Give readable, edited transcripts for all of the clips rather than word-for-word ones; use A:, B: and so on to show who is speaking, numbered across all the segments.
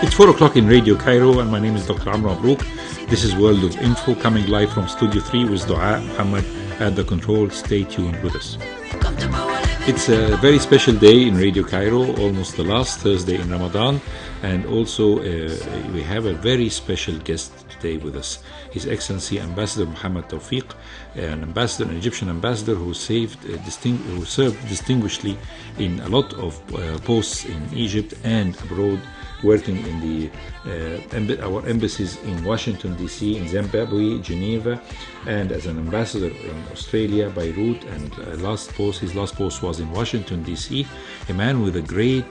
A: It's 4 o'clock in Radio Cairo, and my name is Dr. Amr Mabrouk. This is World of Info, coming live from Studio 3 with Muhammad at the control. Stay tuned with us. It's a very special day in Radio Cairo, almost the last Thursday in Ramadan, and also we have a very special guest today with us. His Excellency Ambassador Mohamed TAWFIK, an Egyptian ambassador who served distinguishedly in a lot of posts in Egypt and abroad, working in our embassies in Washington, D.C., in Zimbabwe, Geneva, and as an ambassador in Australia, Beirut, and his last post was in Washington, D.C., a man with a great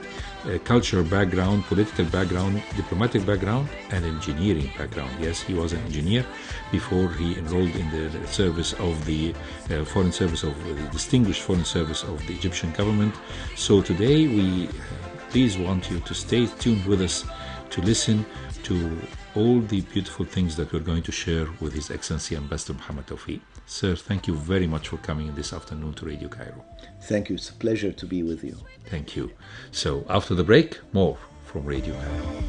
A: cultural background, political background, diplomatic background, and engineering background. Yes, he was an engineer before he enrolled in the service of the foreign service of the distinguished foreign service of the Egyptian government. So today we please want you to stay tuned with us to listen to all the beautiful things that we're going to share with His Excellency Ambassador Mohamed TAWFIK. Sir, thank you very much for coming this afternoon to Radio Cairo.
B: Thank you. It's a pleasure to be with you.
A: Thank you. So after the break, more from Radio Cairo.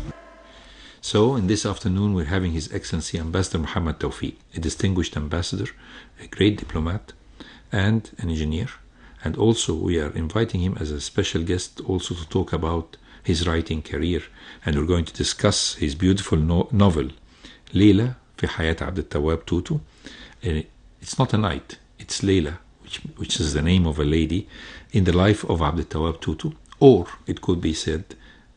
A: So in this afternoon, we're having His Excellency Ambassador Mohamed TAWFIK, a distinguished ambassador, a great diplomat, and an engineer. And also we are inviting him as a special guest also to talk about his writing career. And we're going to discuss his beautiful novel, Leila في حياة عبد التواب توتو. It's not a night, it's Leila, which is the name of a lady in the life of Abd al-Tawwab Tutu. Or it could be said,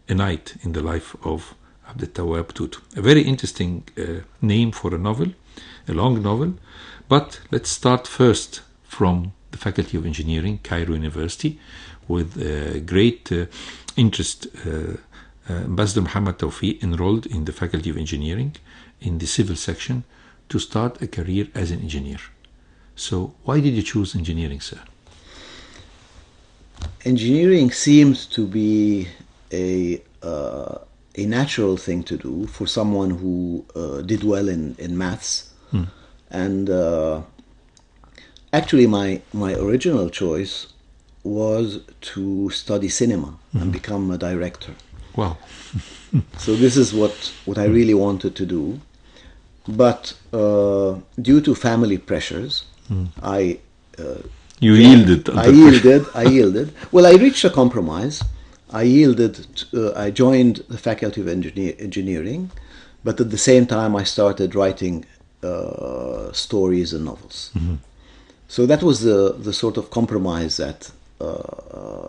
A: a night in the life of Abd al-Tawwab Tutu. A very interesting name for a novel, a long novel. But let's start first from the Faculty of Engineering, Cairo University, with great interest. Ambassador Mohamed TAWFIK enrolled in the Faculty of Engineering in the civil section to start a career as an engineer. So why did you choose engineering, sir?
B: Engineering seems to be a natural thing to do for someone who did well in maths. And actually my original choice was to study cinema and become a director.
A: Wow.
B: So this is what I really wanted to do. But due to family pressures, I
A: yielded.
B: I yielded. Well, I reached a compromise. I yielded. I joined the Faculty of Engineering, but at the same time I started writing stories and novels. So that was the sort of compromise, that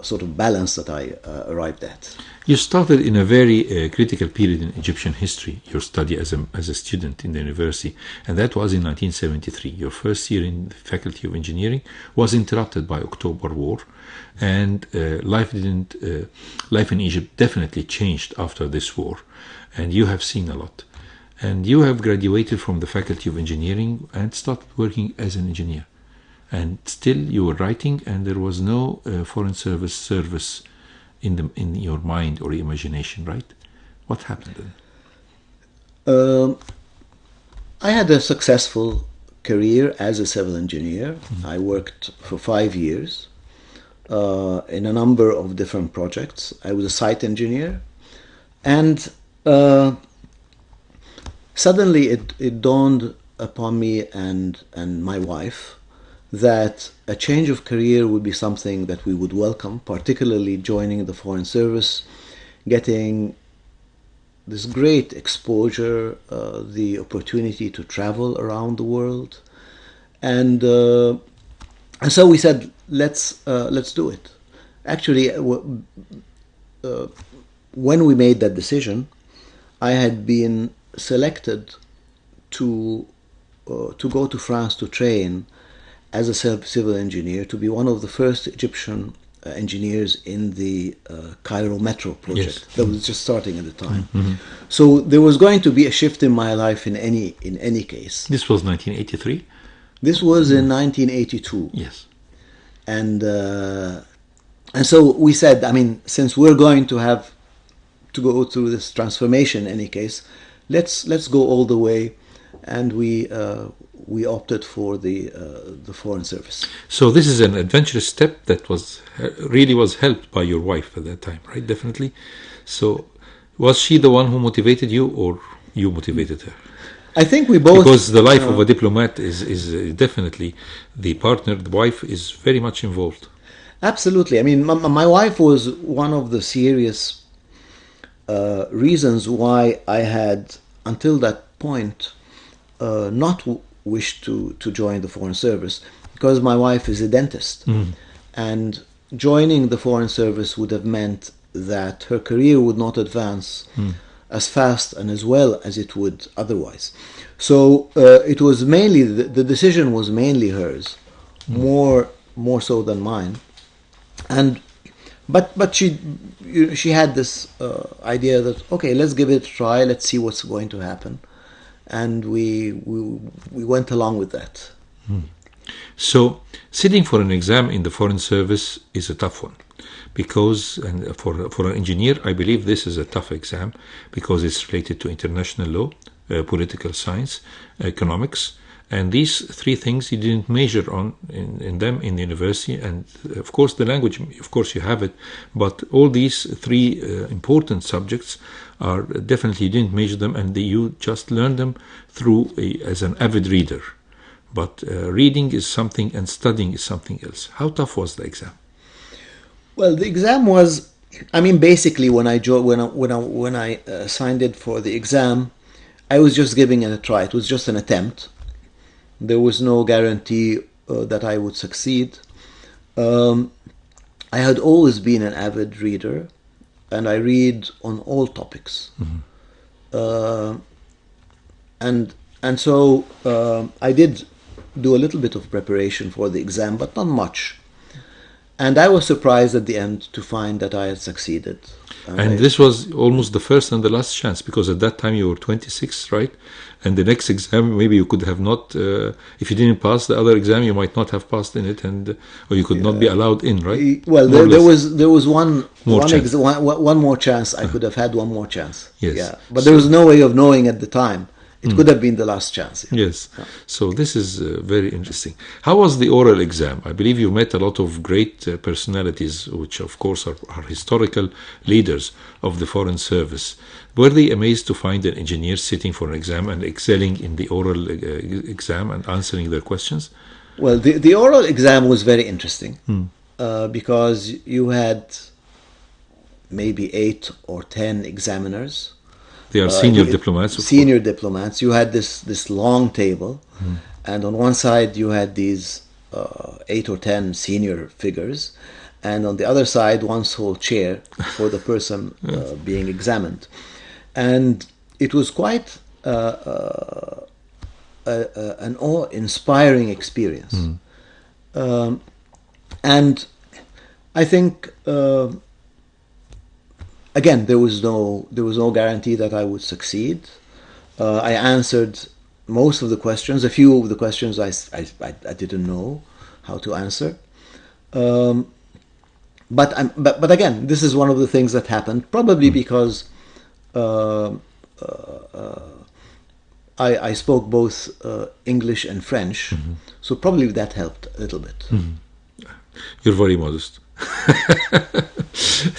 B: sort of balance that I arrived at.
A: You started in a very critical period in Egyptian history, your study as a student in the university, and that was in 1973. Your first year in the Faculty of Engineering was interrupted by October War, and life in Egypt definitely changed after this war, and you have seen a lot. And you have graduated from the Faculty of Engineering and started working as an engineer. And still you were writing, and there was no foreign service in your mind or imagination, right? What happened then?
B: I had a successful career as a civil engineer. I worked for 5 years in a number of different projects. I was a site engineer, and suddenly it dawned upon me and my wife that a change of career would be something that we would welcome, particularly joining the Foreign Service, getting this great exposure, the opportunity to travel around the world, and so we said, let's do it. Actually, when we made that decision, I had been selected to go to France to train as a civil engineer, to be one of the first Egyptian engineers in the Cairo Metro project. Yes. That was just starting at the time. So there was going to be a shift in my life in any case.
A: This was 1983?
B: This was in 1982.
A: Yes.
B: And so we said, I mean, since we're going to have to go through this transformation in any case, let's go all the way, and we opted for the Foreign Service.
A: So this is an adventurous step that was helped by your wife at that time, right? Definitely. So Was she the one who motivated you, or you motivated her?
B: I think we both...
A: Because the life of a diplomat is definitely, the partner, the wife, is very much involved.
B: Absolutely. I mean, my wife was one of the serious reasons why I had, until that point, not wished to join the Foreign Service, because my wife is a dentist. And joining the Foreign Service would have meant that her career would not advance as fast and as well as it would otherwise. So it was mainly, the decision was mainly hers, more so than mine. And but she had this idea that, okay, let's give it a try, let's see what's going to happen, and we went along with that.
A: So sitting for an exam in the Foreign Service is a tough one, because, and for an engineer, I believe this is a tough exam because it's related to international law, political science, economics. And these three things you didn't major on in them in the university. And of course the language, of course you have it, but all these three important subjects are definitely, you didn't major them, and you just learned them through as an avid reader. But reading is something and studying is something else. How tough was the exam?
B: Well, the exam was, I mean, basically when I signed it for the exam, I was just giving it a try. It was just an attempt. There was no guarantee that I would succeed. I had always been an avid reader, and I read on all topics. And so I did do a little bit of preparation for the exam, but not much. And I was surprised at the end to find that I had succeeded.
A: And this was almost the first and the last chance, because at that time you were 26, right? And the next exam, maybe you could have not, if you didn't pass the other exam, you might not have passed in it, or you could not be allowed in, right?
B: Well, there was one more chance. I could have had one more chance.
A: Yes.
B: Yeah, but there was no way of knowing at the time. It could have been the last chance.
A: Yeah. Yes. Yeah. So this is very interesting. How was the oral exam? I believe you met a lot of great personalities, which of course are historical leaders of the Foreign Service. Were they amazed to find an engineer sitting for an exam and excelling in the oral exam and answering their questions?
B: Well, the oral exam was very interesting because you had maybe 8 or 10 examiners.
A: They are senior diplomats.
B: Senior diplomats. You had this long table, and on one side you had these 8 or 10 senior figures, and on the other side one sole chair for the person being examined. And it was quite an awe-inspiring experience. And I think... again, there was no guarantee that I would succeed. I answered most of the questions. A few of the questions I didn't know how to answer. But again, this is one of the things that happened. Probably because I spoke both English and French, so probably that helped a little bit.
A: You're very modest.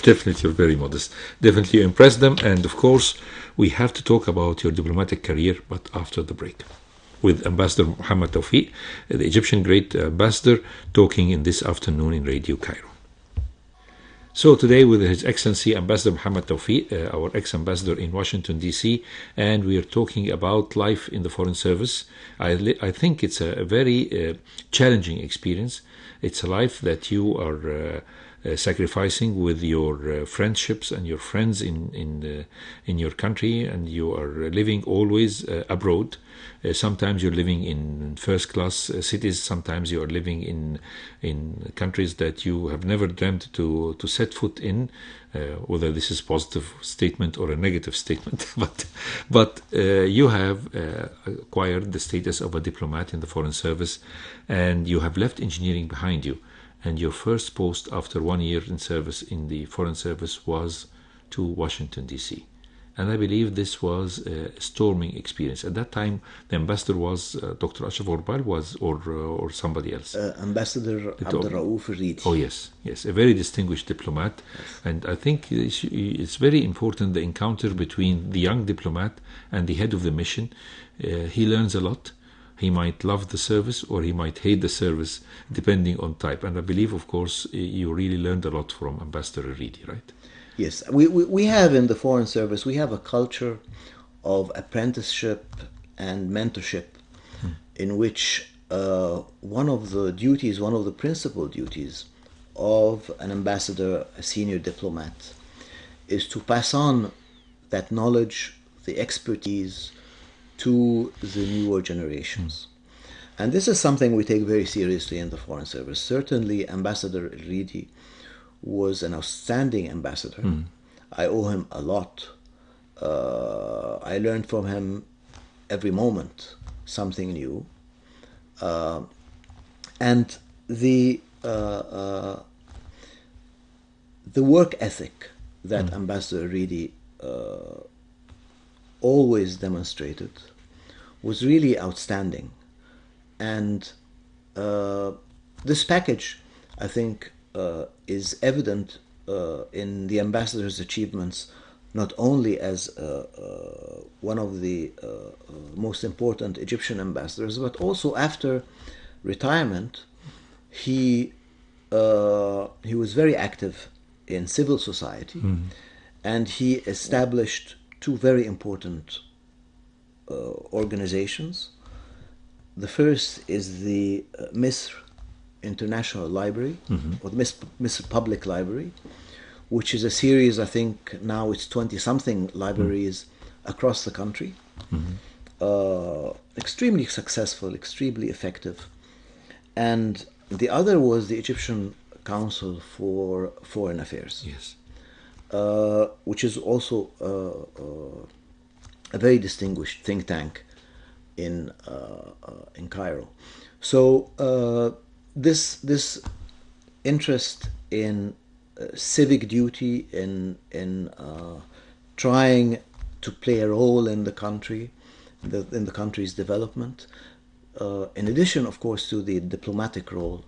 A: Definitely, you're very modest. Definitely, you impressed them. And of course, we have to talk about your diplomatic career, but after the break. With Ambassador Mohamed TAWFIK, the Egyptian Great Ambassador, talking in this afternoon in Radio Cairo. So today with His Excellency Ambassador Mohamed TAWFIK, our ex-ambassador in Washington, D.C., and we are talking about life in the Foreign Service. I think it's a very challenging experience. It's a life that you are sacrificing with your friendships and your friends in your country, and you are living always abroad. Sometimes you're living in first-class cities. Sometimes you are living in countries that you have never dreamt to set foot in. Whether this is a positive statement or a negative statement, but you have acquired the status of a diplomat in the Foreign Service, and you have left engineering behind you. And your first post after 1 year in service in the Foreign Service was to Washington, D.C. And I believe this was a storming experience. At that time, the ambassador was Dr. Ashraf Orbal or somebody else.
B: Ambassador Abdurraouf Ridi.
A: Oh, yes, a very distinguished diplomat. Yes. And I think it's very important, the encounter between the young diplomat and the head of the mission. He learns a lot. He might love the service or he might hate the service, depending on type. And I believe, of course, you really learned a lot from Ambassador Ridi, right?
B: Yes, we have in the Foreign Service, we have a culture of apprenticeship and mentorship in which one of the principal duties of an ambassador, a senior diplomat, is to pass on that knowledge, the expertise to the newer generations. And this is something we take very seriously in the Foreign Service. Certainly, Ambassador Ridi was an outstanding ambassador. I owe him a lot. I learned from him every moment something new. And the work ethic that Ambassador Ridi always demonstrated was really outstanding. And this package, I think, is evident in the ambassador's achievements, not only as one of the most important Egyptian ambassadors, but also after retirement, he was very active in civil society, and he established two very important organizations. The first is the Misr International Library, or the Misr Public Library, which is a series, I think now it's 20-something libraries across the country. Extremely successful, extremely effective. And the other was the Egyptian Council for Foreign Affairs,
A: yes,
B: which is also a very distinguished think tank in Cairo. So this interest in civic duty, in trying to play a role in the country, in the country's development, in addition, of course, to the diplomatic role,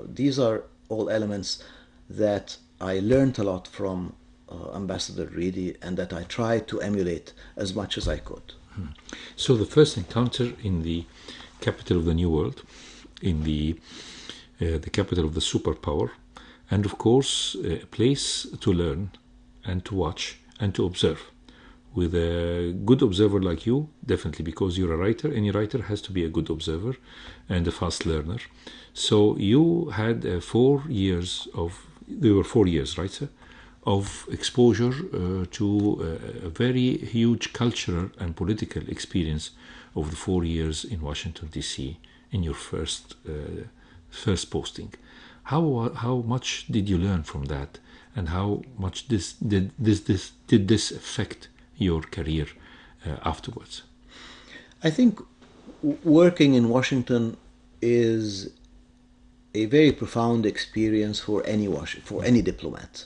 B: these are all elements that I learned a lot from Ambassador Ridi, and that I tried to emulate as much as I could.
A: So the first encounter in the capital of the New World, in the capital of the superpower, and of course a place to learn and to watch and to observe. With a good observer like you, definitely, because you're a writer. Any writer has to be a good observer and a fast learner. So you had 4 years there were 4 years, right, sir, of exposure to a very huge cultural and political experience over the 4 years in Washington, D.C., in your first posting. How much did you learn from that, and how much did this affect your career afterwards?
B: I think working in Washington is a very profound experience for any diplomat.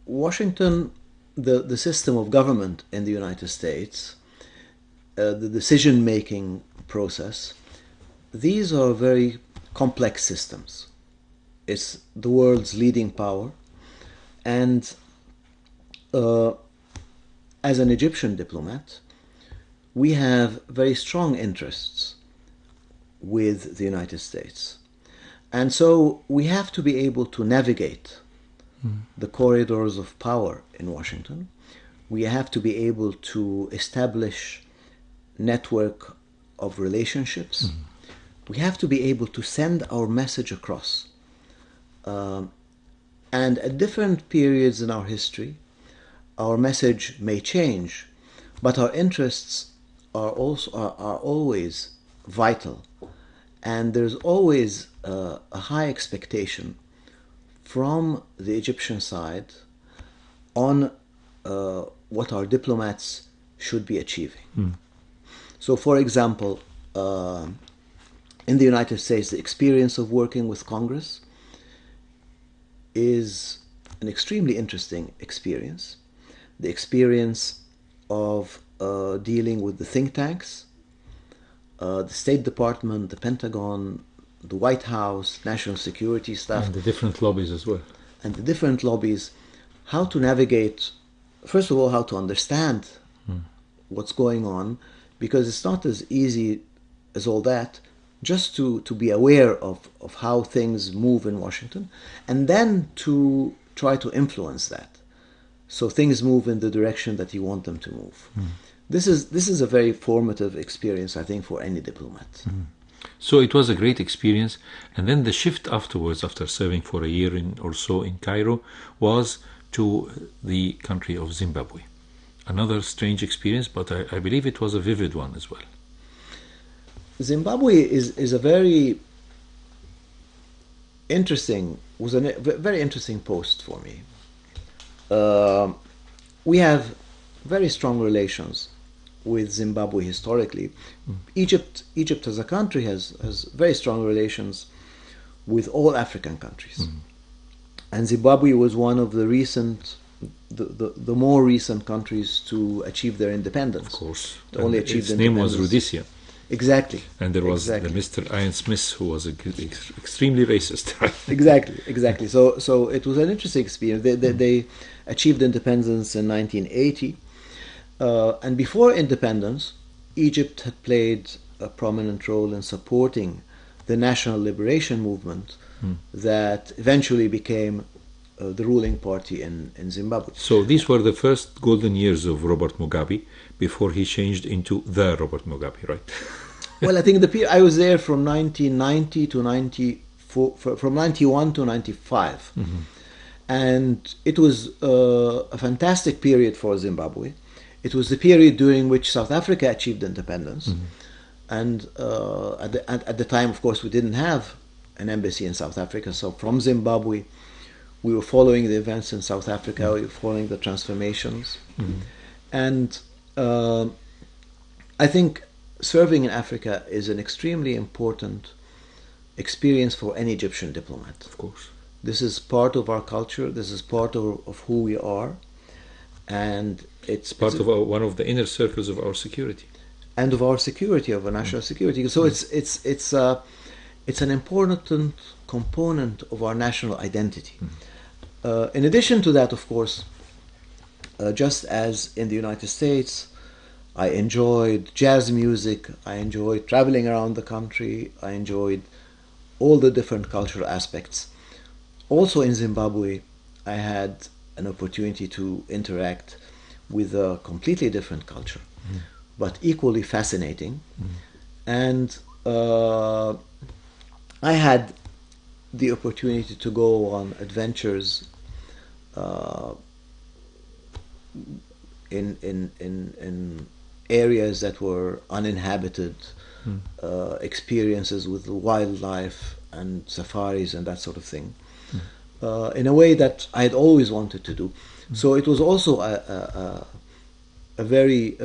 B: Washington, the system of government in the United States, the decision-making process, these are very complex systems. It's the world's leading power, and as an Egyptian diplomat, we have very strong interests with the United States. And so we have to be able to navigate the corridors of power in Washington. We have to be able to establish network of relationships. We have to be able to send our message across. And at different periods in our history, our message may change, but our interests are always vital. And there's always a high expectation from the Egyptian side on what our diplomats should be achieving. So, for example, in the United States, the experience of working with Congress is an extremely interesting experience. The experience of dealing with the think tanks, the State Department, the Pentagon, the White House, national security staff.
A: And the different lobbies as well.
B: And the different lobbies, how to navigate, first of all, how to understand what's going on, because it's not as easy as all that, just to be aware of how things move in Washington, and then to try to influence that, so things move in the direction that you want them to move. This is a very formative experience, I think, for any diplomat.
A: So it was a great experience, and then the shift afterwards, after serving for a year or so in Cairo, was to the country of Zimbabwe. Another strange experience, but I believe it was a vivid one as well.
B: Zimbabwe is a very interesting post for me. We have very strong relations with Zimbabwe historically. Egypt as a country has very strong relations with all African countries. And Zimbabwe was one of the more recent countries to achieve their independence.
A: Of course.
B: Only achieved
A: its name was Rhodesia.
B: Exactly.
A: And there was the Mr. Ian Smith, who was extremely racist.
B: Exactly. So it was an interesting experience. They achieved independence in 1980. And before independence, Egypt had played a prominent role in supporting the national liberation movement that eventually became the ruling party in Zimbabwe.
A: So these were the first golden years of Robert Mugabe before he changed into the Robert Mugabe, right?
B: Well, I think I was there from 1990 to 94, from 91 to 95. And it was a fantastic period for Zimbabwe. It was the period during which South Africa achieved independence. And at the time, of course, we didn't have an embassy in South Africa. So from Zimbabwe, we were following the events in South Africa, we were following the transformations. And I think serving in Africa is an extremely important experience for any Egyptian diplomat.
A: Of course.
B: This is part of our culture, this is part of who we are. And it's
A: part of one of the inner circles of our security.
B: And of our security, of our national security. So it's an important component of our national identity. In addition to that, of course, just as in the United States, I enjoyed jazz music, I enjoyed traveling around the country, I enjoyed all the different cultural aspects. Also in Zimbabwe, I had an opportunity to interact with a completely different culture, but equally fascinating. And I had the opportunity to go on adventures in areas that were uninhabited, experiences with wildlife and safaris and that sort of thing, in a way that I had always wanted to do. So it was also a very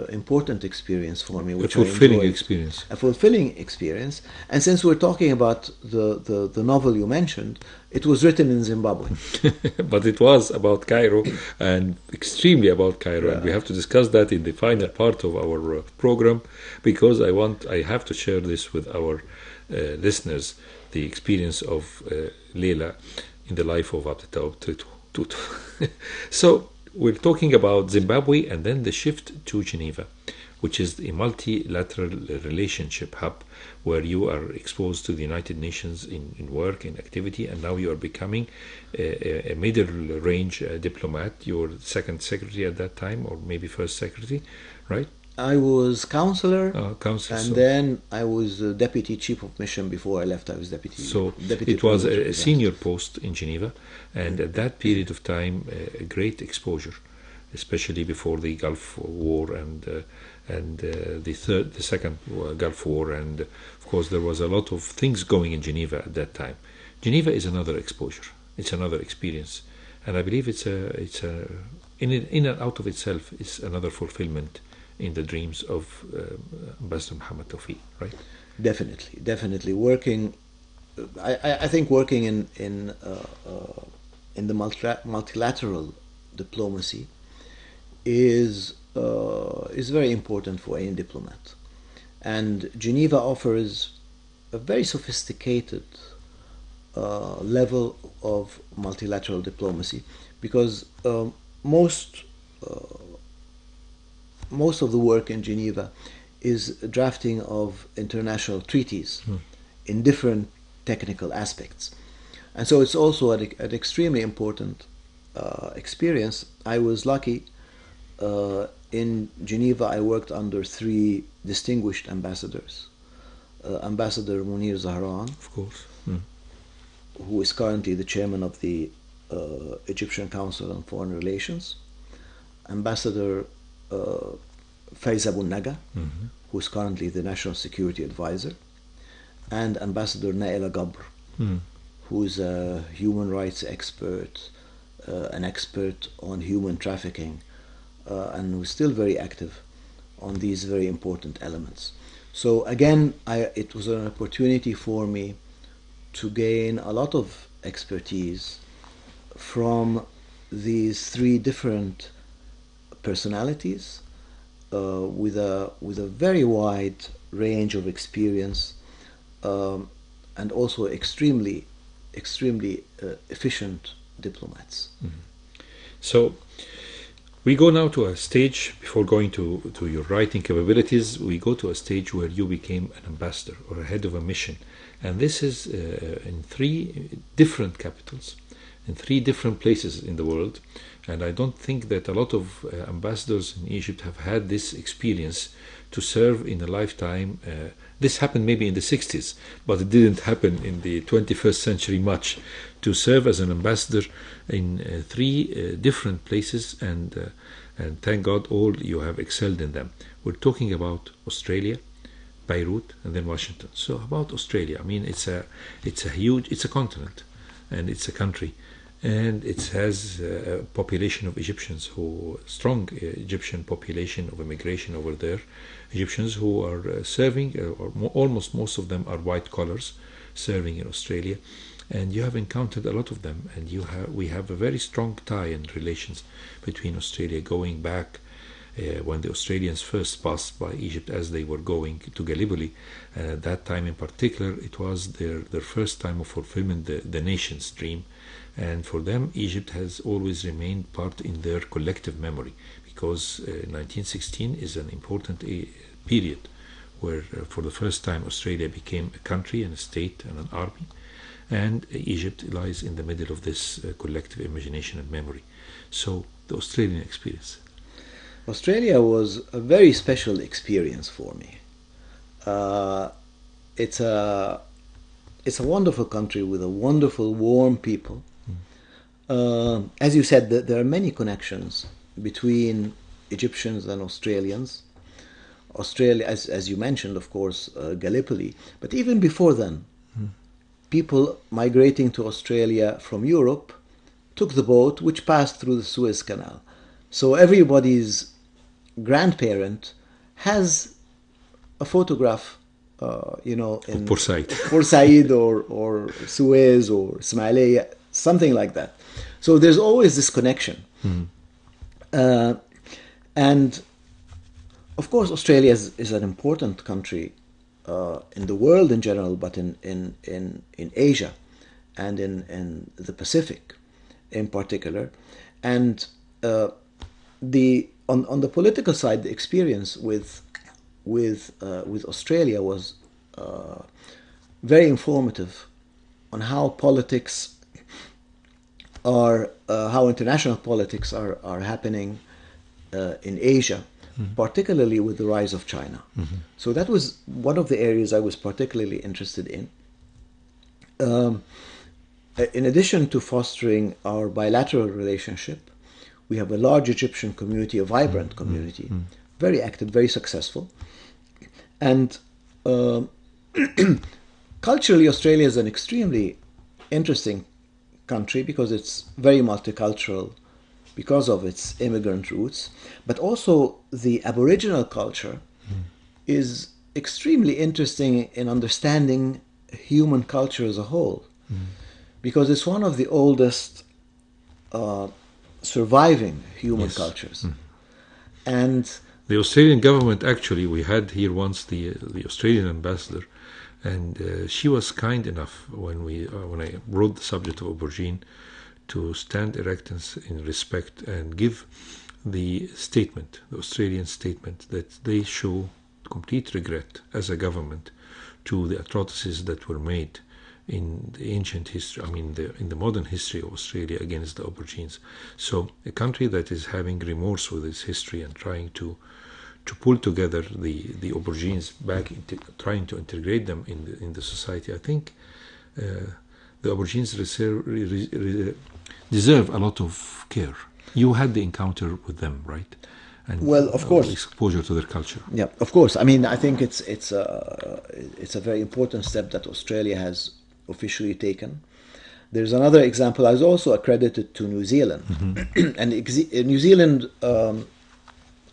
B: important experience for me, which
A: a fulfilling experience.
B: A fulfilling experience. And since we're talking about the novel you mentioned, it was written in Zimbabwe.
A: But it was about Cairo, and extremely about Cairo.
B: Yeah.
A: And we have to discuss that in the final part of our program, because I have to share this with our listeners, the experience of Leila in the life of Abdel Tutu. So we're talking about Zimbabwe and then the shift to Geneva, which is a multilateral relationship hub where you are exposed to the United Nations in work and activity, and now you are becoming a middle range diplomat. You were second secretary at that time, or maybe first secretary, right?
B: I was counselor,
A: and
B: then I was deputy chief of mission. Before I left, I was deputy.
A: So
B: deputy
A: it was a senior post in Geneva, and at that period of time, a great exposure, especially before the Gulf War and the second Gulf War, and of course there was a lot of things going in Geneva at that time. Geneva is another exposure; it's another experience, and I believe it's in and out of itself is another fulfillment in the dreams of Ambassador Mohamed TAWFIK, right?
B: Definitely. Working, I think working in in the multilateral diplomacy is very important for any diplomat. And Geneva offers a very sophisticated level of multilateral diplomacy, because most of the work in Geneva is drafting of international treaties in different technical aspects. And so it's also an extremely important experience. I was lucky. In Geneva, I worked under 3 distinguished ambassadors. Ambassador Munir Zahran,
A: Of course.
B: who is currently the chairman of the Egyptian Council on Foreign Relations. Ambassador Faiz Abu Naga, who is currently the National Security Advisor. And Ambassador Naila Gabr, who is a human rights expert, an expert on human trafficking, and who's still very active on these very important elements. So again, it was an opportunity for me to gain a lot of expertise from these 3 different personalities with a very wide range of experience, and also extremely efficient diplomats.
A: So we go now to a stage, before going to your writing capabilities, we go to a stage where you became an ambassador or a head of a mission. And this is in 3 different capitals, in 3 different places in the world. And I don't think that a lot of ambassadors in Egypt have had this experience to serve in a lifetime. This happened maybe in the 60s, but it didn't happen in the 21st century much, to serve as an ambassador in 3 different places, and thank God all you have excelled in them. We're talking about Australia, Beirut, and then Washington. So about Australia, I mean, it's a continent, and it's a country, and it has a population of Egyptians, strong Egyptian population of immigration over there, Egyptians who are serving, or almost most of them are white collars serving in Australia, and you have encountered a lot of them, and we have a very strong tie and relations between Australia, going back when the Australians first passed by Egypt as they were going to Gallipoli. At that time in particular, it was their first time of fulfillment, the nation's dream. And for them, Egypt has always remained part in their collective memory, because 1916 is an important period where for the first time Australia became a country and a state and an army, and Egypt lies in the middle of this collective imagination and memory. So the Australian experience.
B: Australia was a very special experience for me. It's a wonderful country with a wonderful, warm people. As you said, there are many connections between Egyptians and Australians. Australia, as you mentioned, of course, Gallipoli, but even before then, people migrating to Australia from Europe took the boat which passed through the Suez Canal. So everybody's grandparent has a photograph, in
A: Port Said.
B: Port Said or Suez or Ismailia, something like that. So there's always this connection. And of course, Australia is an important country in the world in general, but in Asia and in the Pacific in particular. And on the political side, the experience with Australia was very informative on how politics how international politics are happening in Asia, particularly with the rise of China. So that was one of the areas I was particularly interested in. In addition to fostering our bilateral relationship, we have a large Egyptian community, a vibrant community, very active, very successful. And culturally, Australia is an extremely interesting country because it's very multicultural because of its immigrant roots. But also the Aboriginal culture is extremely interesting in understanding human culture as a whole, because it's one of the oldest surviving human
A: Yes.
B: cultures. And
A: The Australian government, actually, we had here once the Australian ambassador, and she was kind enough when I brought the subject of aubergine to stand erect in respect and give the statement, the Australian statement, that they show complete regret as a government to the atrocities that were made in the ancient history, in the modern history of Australia against the aubergines. So a country that is having remorse with its history and trying to pull together the aubergines back, trying to integrate them in the society, I think the aubergines deserve a lot of care. You had the encounter with them, right? And
B: well, of course,
A: exposure to their culture.
B: Yeah, of course. I mean, I think it's a very important step that Australia has officially taken. There's another example. I was also accredited to New Zealand, and New Zealand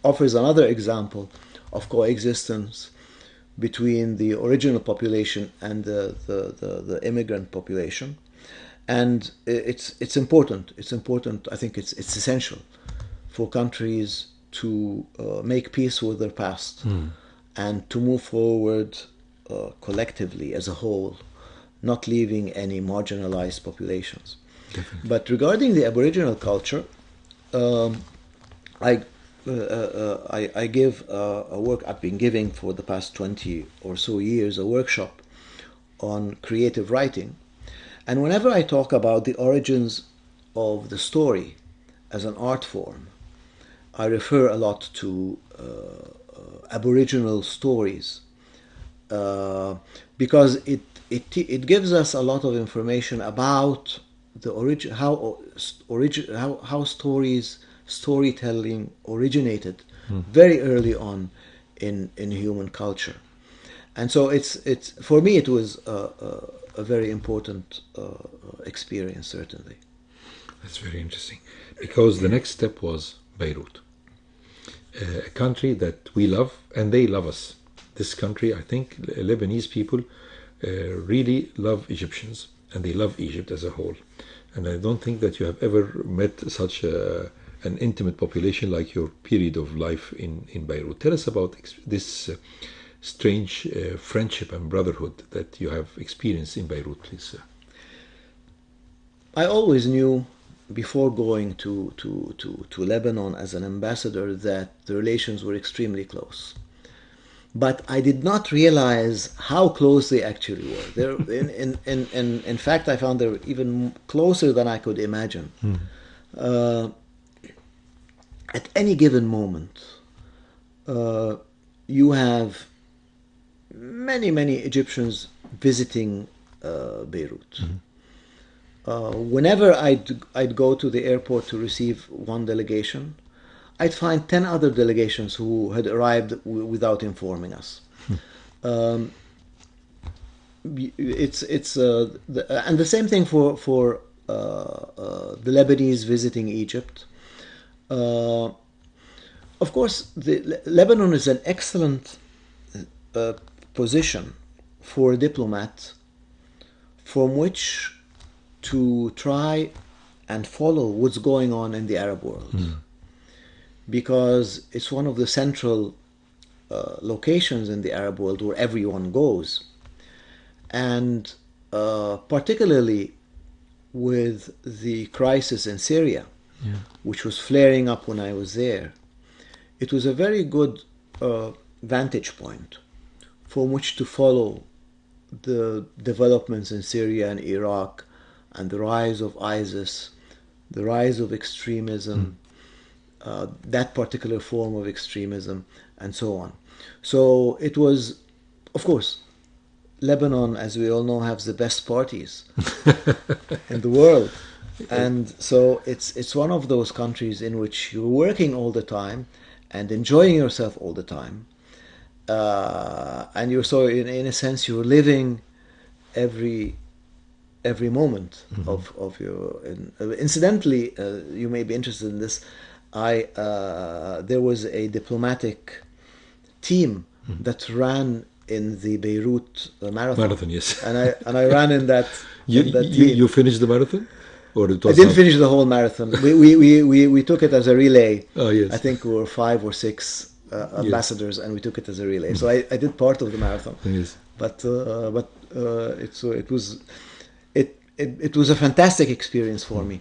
B: offers another example of coexistence between the original population and the immigrant population, and it's important. It's important. I think it's essential for countries to make peace with their past and to move forward collectively as a whole, not leaving any marginalized populations.
A: Definitely.
B: But regarding the Aboriginal culture, I give a work I've been giving for the past 20 or so years, a workshop on creative writing. And whenever I talk about the origins of the story as an art form, I refer a lot to Aboriginal stories because it gives us a lot of information about the how storytelling originated very early on in human culture. And so it's for me it was a very important experience, certainly.
A: That's very interesting, because the next step was Beirut, a country that we love and they love us. This country, I think Lebanese people really love Egyptians and they love Egypt as a whole. And I don't think that you have ever met such an intimate population like your period of life in Beirut. Tell us about this strange friendship and brotherhood that you have experienced in Beirut, please.
B: I always knew before going to Lebanon as an ambassador that the relations were extremely close. But I did not realize how close they actually were. In fact, I found they were even closer than I could imagine. At any given moment, you have many Egyptians visiting Beirut. Whenever I'd go to the airport to receive one delegation, I'd find 10 other delegations who had arrived without informing us. And the same thing for the Lebanese visiting Egypt. Of course, Lebanon is an excellent position for a diplomat from which to try and follow what's going on in the Arab world. Because it's one of the central locations in the Arab world where everyone goes. And particularly with the crisis in Syria, which was flaring up when I was there, it was a very good vantage point from which to follow the developments in Syria and Iraq and the rise of ISIS, the rise of extremism, that particular form of extremism, and so on. So it was, of course, Lebanon, as we all know, has the best parties in the world. And so it's one of those countries in which you're working all the time and enjoying yourself all the time. And you're so, in a sense, you're living every moment of your... Incidentally, you may be interested in this, there was a diplomatic team that ran in the Beirut marathon.
A: Yes.
B: And I ran in that.
A: You finished the marathon? Or it
B: I
A: was
B: didn't
A: not?
B: finish the whole marathon. We took it as a relay.
A: Oh, yes.
B: I think we were 5 or 6 ambassadors, and we took it as a relay. So I did part of the marathon.
A: Yes.
B: But it was a fantastic experience for me.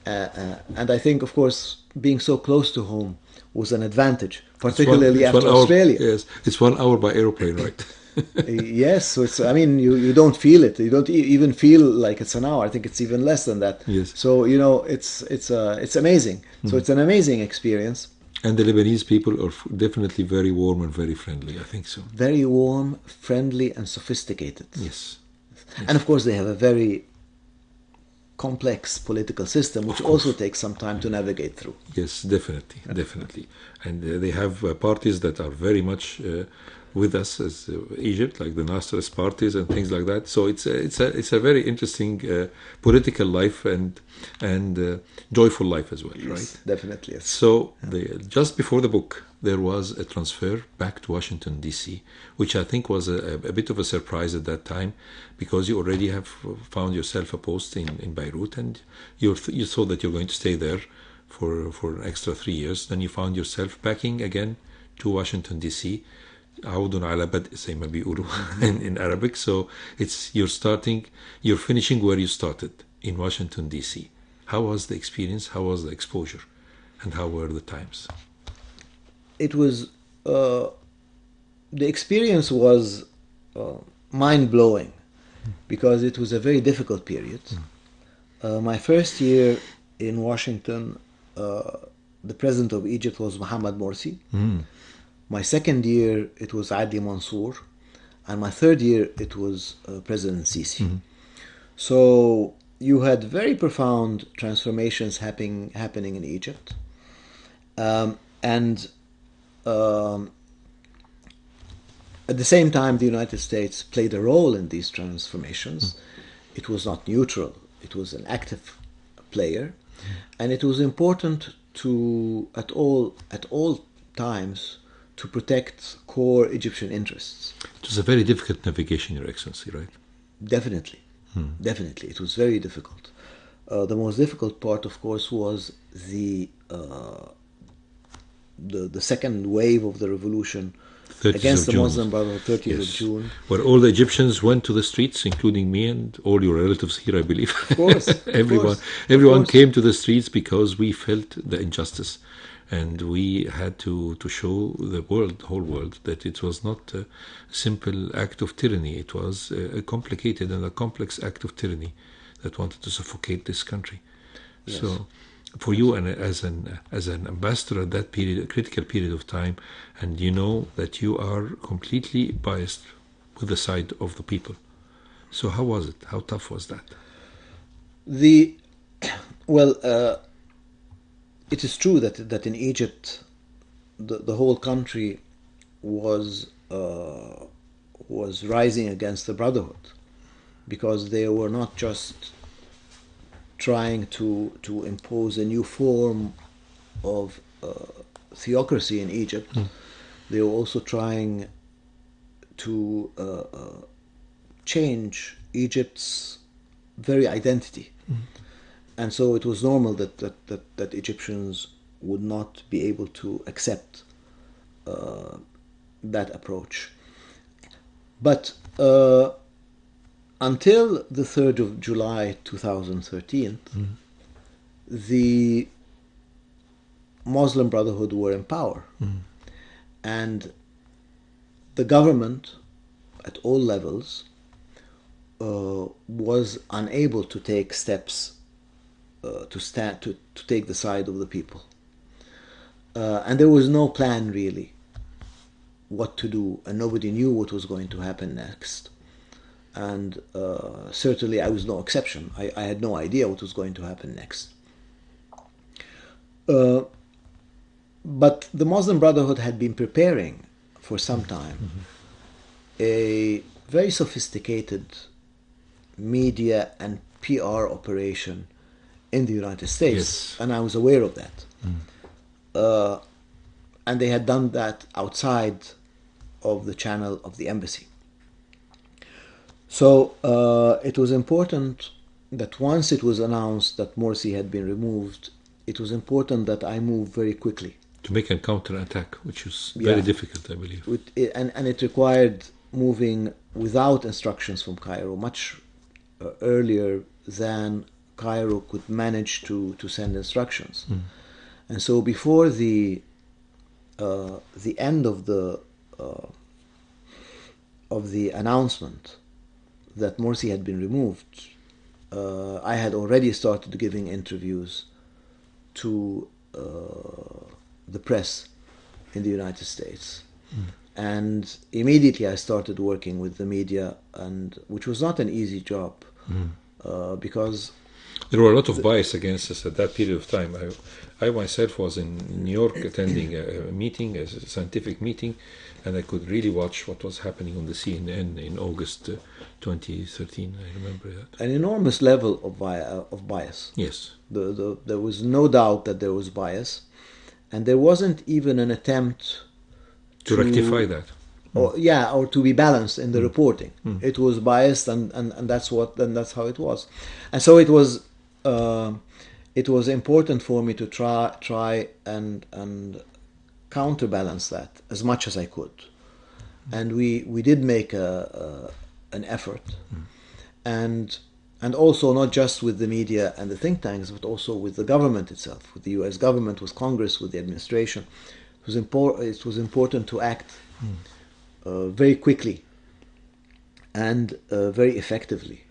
B: And I think, of course, being so close to home was an advantage, particularly after Australia.
A: Yes, it's 1 hour by aeroplane, right?
B: Yes, so it's, I mean, you don't feel it. You don't even feel like it's an hour. I think it's even less than that.
A: Yes.
B: So, you know, it's amazing. So it's an amazing experience.
A: And the Lebanese people are definitely very warm and very friendly, I think so.
B: Very warm, friendly, and sophisticated.
A: Yes.
B: And of course, they have a very complex political system, which also takes some time to navigate through.
A: Yes, definitely, definitely. And they have parties that are very much with us as Egypt, like the Nasserist parties and things like that. So it's a very interesting political life and joyful life as well,
B: Yes,
A: right?
B: definitely. Yes.
A: So just before the book, there was a transfer back to Washington, D.C., which I think was a bit of a surprise at that time, because you already have found yourself a post in Beirut, and you thought that you're going to stay there for an extra 3 years. Then you found yourself backing again to Washington, D.C., عود على بدء زي ما بيقولوا in Arabic. So you're finishing where you started in Washington, D.C. How was the experience? How was the exposure? And how were the times?
B: It was, the experience was mind-blowing, because it was a very difficult period. My first year in Washington, the president of Egypt was Mohamed Morsi. My second year, it was Adli Mansour. And my third year, it was President Sisi. So you had very profound transformations happening in Egypt. And at the same time, the United States played a role in these transformations. It was not neutral. It was an active player. And it was important to, at all times, to protect core Egyptian interests.
A: It was a very difficult navigation, Your Excellency, right?
B: Definitely. Definitely. It was very difficult. The most difficult part, of course, was the second wave of the revolution against the Muslim Brotherhood, 30th of June.
A: Where all the Egyptians went to the streets, including me and all your relatives here, I believe.
B: Of course.
A: Everyone came to the streets because we felt the injustice. And we had to show the whole world, that it was not a simple act of tyranny. It was a complicated and a complex act of tyranny that wanted to suffocate this country. Yes. So, for you, and as an ambassador at that period, a critical period of time, and you know that you are completely biased with the side of the people. So, how was it? How tough was that?
B: It is true that in Egypt, the whole country was rising against the Brotherhood, because they were not just trying to impose a new form of theocracy in Egypt. They were also trying to change Egypt's very identity. And so it was normal that Egyptians would not be able to accept that approach. But until the 3rd of July 2013, the Muslim Brotherhood were in power. And the government at all levels was unable to take steps to take the side of the people, and there was no plan really what to do, and nobody knew what was going to happen next. And certainly I was no exception. I had no idea what was going to happen next. But the Muslim Brotherhood had been preparing for some time a very sophisticated media and PR operation in the United States, and I was aware of that. And they had done that outside of the channel of the embassy. So it was important that once it was announced that Morsi had been removed, it was important that I move very quickly.
A: To make a counter-attack, which is very difficult, I believe.
B: And it required moving without instructions from Cairo, much earlier than Cairo could manage to send instructions. And so before the end of the announcement that Morsi had been removed, I had already started giving interviews to the press in the United States. And immediately I started working with the media, and which was not an easy job, because
A: there were a lot of bias against us at that period of time. I myself was in New York attending a meeting, a scientific meeting, and I could really watch what was happening on the CNN in August 2013. I remember that.
B: An enormous level of bias.
A: Yes.
B: There was no doubt that there was bias, and there wasn't even an attempt
A: to rectify that.
B: Or to be balanced in the reporting. It was biased, and that's how it was. And so it was important for me to try and counterbalance that as much as I could. And we did make an effort, and also not just with the media and the think tanks, but also with the government itself, with the U.S. government, with Congress, with the administration. It was important to act very quickly and very effectively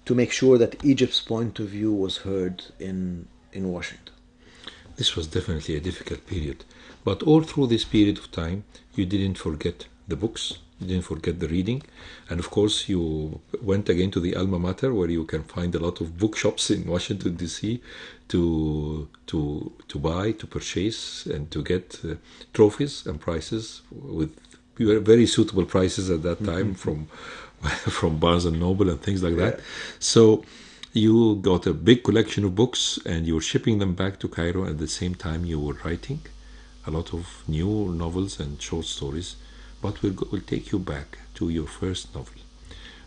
B: to make sure that Egypt's point of view was heard in Washington.
A: This was definitely a difficult period. But all through this period of time, you didn't forget the books, you didn't forget the reading. And of course, you went again to the alma mater, where you can find a lot of bookshops in Washington, D.C. to buy, to purchase, and to get trophies and prizes with very suitable prices at that time from Barnes and Noble and things like that. So you got a big collection of books, and you were shipping them back to Cairo. At the same time, you were writing a lot of new novels and short stories. But we'll take you back to your first novel,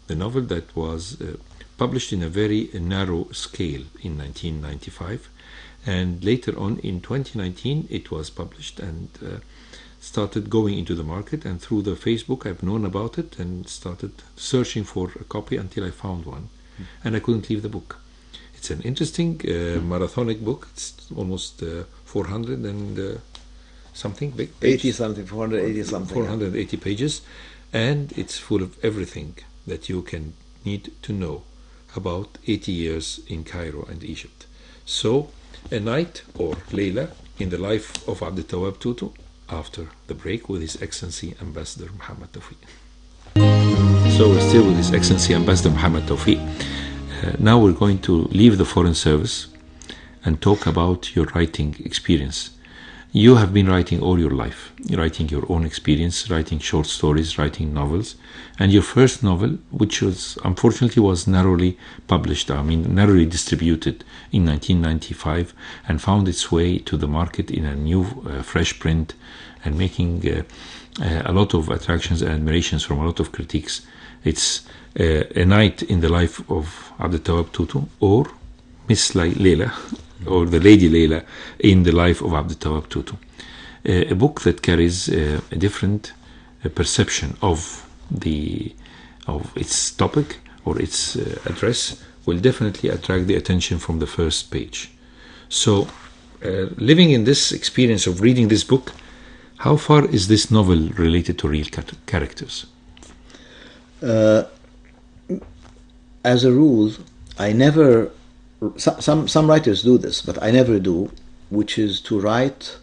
A: the novel that was published in a very narrow scale in 1995, and later on in 2019 it was published and started going into the market. And through the Facebook, I've known about it and started searching for a copy until I found one, and I couldn't leave the book. It's an interesting marathonic book. It's almost 400 and something big pages. 480 pages, and it's full of everything that you can need to know about 80 years in Cairo and Egypt. So, a night, or Layla, in the life of Abd Tawwab Tutu, after the break with His Excellency Ambassador Mohamed TAWFIK. So we're still with His Excellency Ambassador Mohamed TAWFIK. Now we're going to leave the Foreign Service and talk about your writing experience. You have been writing all your life. You're writing your own experience, writing short stories, writing novels. And your first novel, which was unfortunately was narrowly published, narrowly distributed in 1995, and found its way to the market in a new, fresh print, and making a lot of attractions and admirations from a lot of critics. It's A Night in the Life of Abd Tawwab Tutu, or Miss Layla, or the Lady Layla in the Life of Abd Tawwab Tutu. A book that carries a different perception of its topic or its address will definitely attract the attention from the first page. So, living in this experience of reading this book, how far is this novel related to real characters?
B: As a rule, I never... Some writers do this, but I never do, which is to write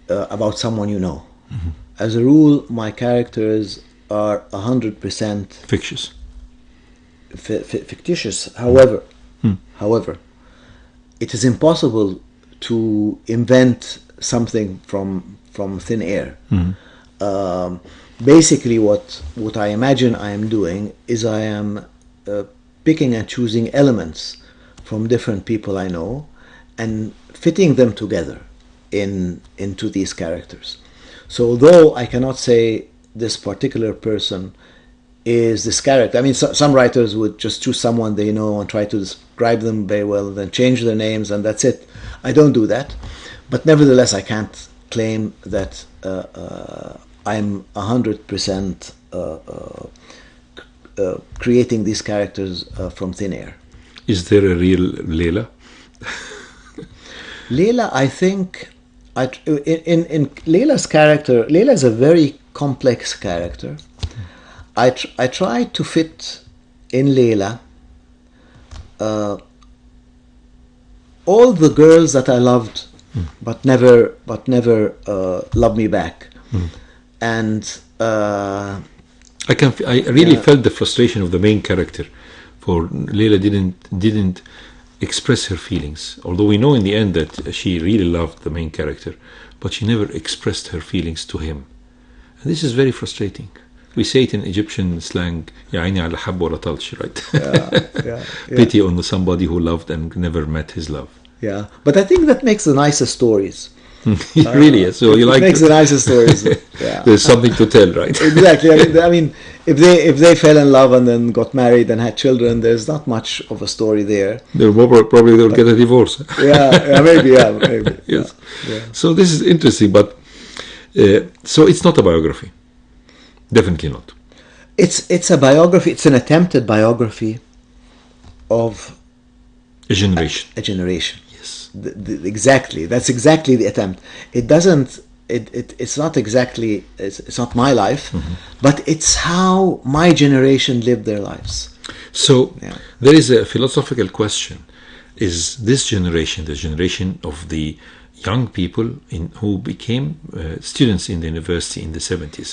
B: about someone you know. Mm-hmm. As a rule, my characters are 100% fictitious. However, it is impossible to invent something from thin air. Mm-hmm. Basically, what I imagine I am doing is I am picking and choosing elements from different people I know and fitting them together into these characters. So although I cannot say this particular person is this character. I mean, some writers would just choose someone they know and try to describe them very well, then change their names, and that's it. I don't do that. But nevertheless, I can't claim that I'm 100% creating these characters from thin air.
A: Is there a real Layla?
B: Layla, I think, in Layla's character, Layla is a very complex character. I tried to fit in Layla all the girls that I loved, but never loved me back, and I
A: really felt the frustration of the main character. For Layla didn't express her feelings, although we know in the end that she really loved the main character, but she never expressed her feelings to him, and this is very frustrating. We say it in Egyptian slang, "Ya aini ala hab wala talsh," right?
B: Yeah.
A: Pity on somebody who loved and never met his love.
B: Yeah, but I think that makes the nicest stories.
A: Really, so you like
B: makes the nicest stories. Yeah.
A: There's something to tell, right?
B: Exactly. I mean, if they fell in love and then got married and had children, there's not much of a story there.
A: Probably they'll get a divorce.
B: Maybe.
A: Yes.
B: Yeah.
A: So this is interesting, but so it's not a biography. Definitely not.
B: It's a biography. It's an attempted biography of
A: a generation.
B: A generation.
A: Yes.
B: Exactly. That's exactly the attempt. It doesn't. It's not exactly. It's not my life, but it's how my generation lived their lives.
A: So there is a philosophical question: is this generation, the generation of the young people who became students in the university in the 70s?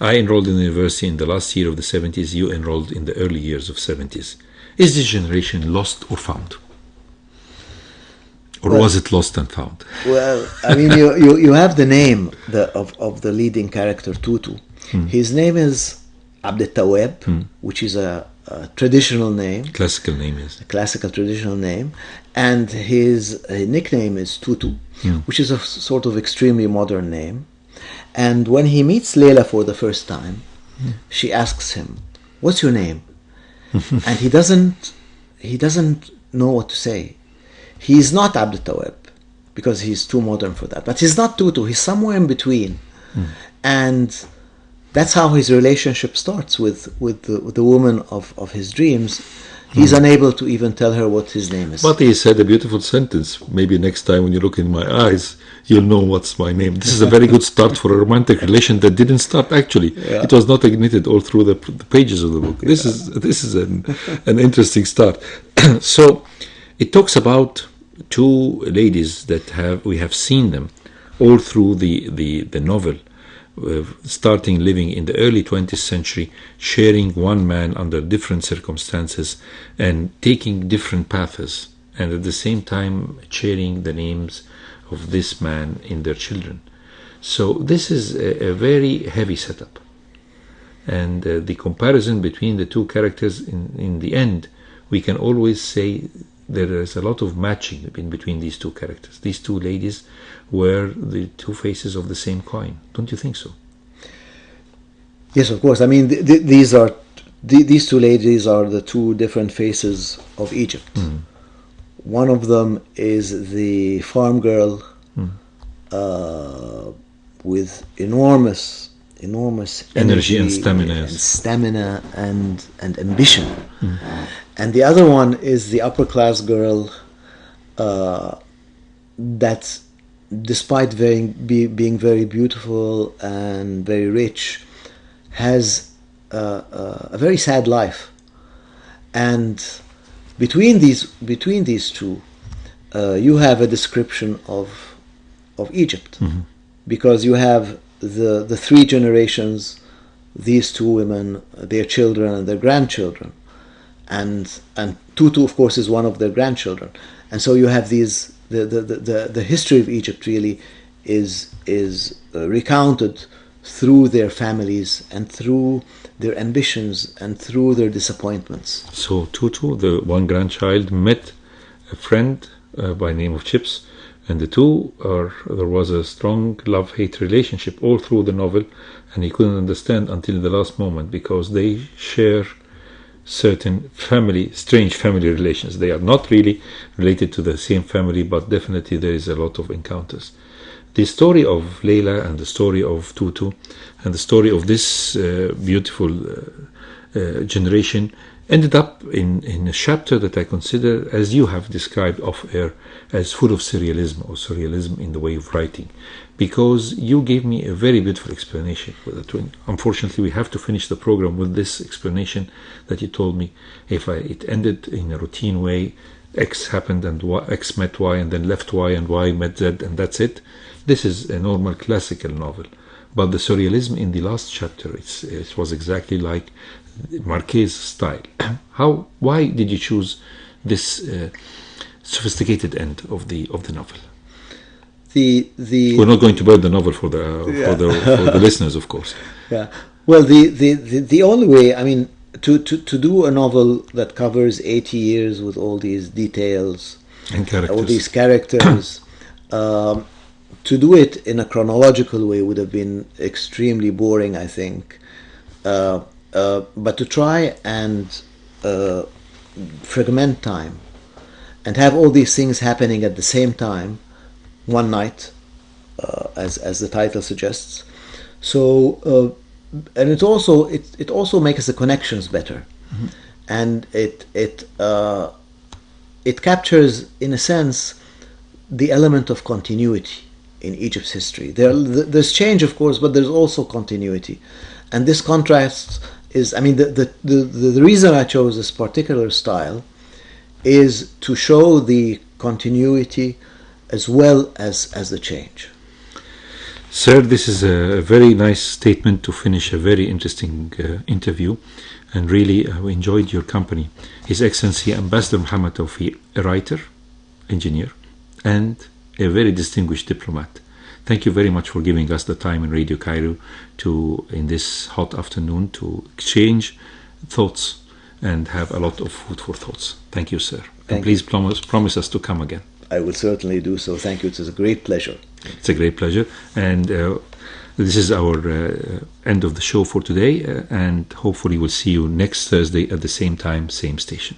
A: I enrolled in the university in the last year of the 70s. You enrolled in the early years of 70s. Is this generation lost or found? Or was it lost and found?
B: Well, I mean, you have the name of the leading character, Tutu. His name is Abd Tawab, which is a traditional name.
A: Classical name, yes.
B: A classical traditional name. And his nickname is Tutu, which is a sort of extremely modern name. And when he meets Layla for the first time, she asks him, "What's your name?" And he doesn't know what to say. He's not Abd Tawab because he's too modern for that. But he's not Tutu. He's somewhere in between, and that's how his relationship starts with the woman of his dreams. He's unable to even tell her what his name is.
A: But he said a beautiful sentence. Maybe next time when you look in my eyes, you'll know what's my name. This is a very good start for a romantic relation that didn't start actually. Yeah. It was not ignited all through the pages of the book. This is an interesting start. So it talks about two ladies that we have seen them all through the novel. Starting living in the early 20th century, sharing one man under different circumstances and taking different paths, and at the same time sharing the names of this man in their children. So this is a very heavy setup, and the comparison between the two characters in the end, we can always say there is a lot of matching in between these two characters. These two ladies were the two faces of the same coin. Don't you think so?
B: Yes, of course. I mean, these two ladies are the two different faces of Egypt. One of them is the farm girl with enormous energy
A: and
B: stamina and ambition. And the other one is the upper class girl that, despite being very beautiful and very rich, has a very sad life. And between these two, you have a description of Egypt, because you have the three generations, these two women, their children and their grandchildren, and Tutu, of course, is one of their grandchildren. And so you have these the history of Egypt really is recounted through their families and through their ambitions and through their disappointments.
A: So Tutu, the one grandchild, met a friend by the name of Chips, And there was a strong love-hate relationship all through the novel, and he couldn't understand until the last moment, because they share certain strange family relations. They are not really related to the same family, but definitely there is a lot of encounters. The story of Layla and the story of Tutu and the story of this beautiful generation ended up in a chapter that I consider, as you have described off-air, as full of surrealism, or surrealism in the way of writing, because you gave me a very beautiful explanation. Unfortunately, we have to finish the program with this explanation that you told me. If it ended in a routine way, X happened and X met Y and then left Y and Y met Z and that's it. This is a normal classical novel. But the surrealism in the last chapter, it was exactly like Marquez style. Why did you choose this sophisticated end of the novel? We're not going to burn the novel for the listeners, of course.
B: Yeah. Well, the only way, I mean, to do a novel that covers 80 years with all these details
A: and characters,
B: all these characters, to do it in a chronological way would have been extremely boring, I think. But to try and fragment time and have all these things happening at the same time, one night, as the title suggests. So, and it also makes the connections better, mm-hmm. And it captures, in a sense, the element of continuity in Egypt's history. There's change, of course, but there's also continuity, and this contrast is, I mean, the reason I chose this particular style is to show the continuity as well as the change.
A: Sir, this is a very nice statement to finish a very interesting interview, and really we enjoyed your company. His Excellency Ambassador Mohamed TAWFIK, a writer, engineer, and a very distinguished diplomat. Thank you very much for giving us the time in Radio Cairo in this hot afternoon, to exchange thoughts and have a lot of food for thoughts. Thank you, sir. And please promise us to come again.
B: I will certainly do so. Thank you. It is a great pleasure.
A: It's a great pleasure. And this is our end of the show for today. And hopefully we'll see you next Thursday at the same time, same station.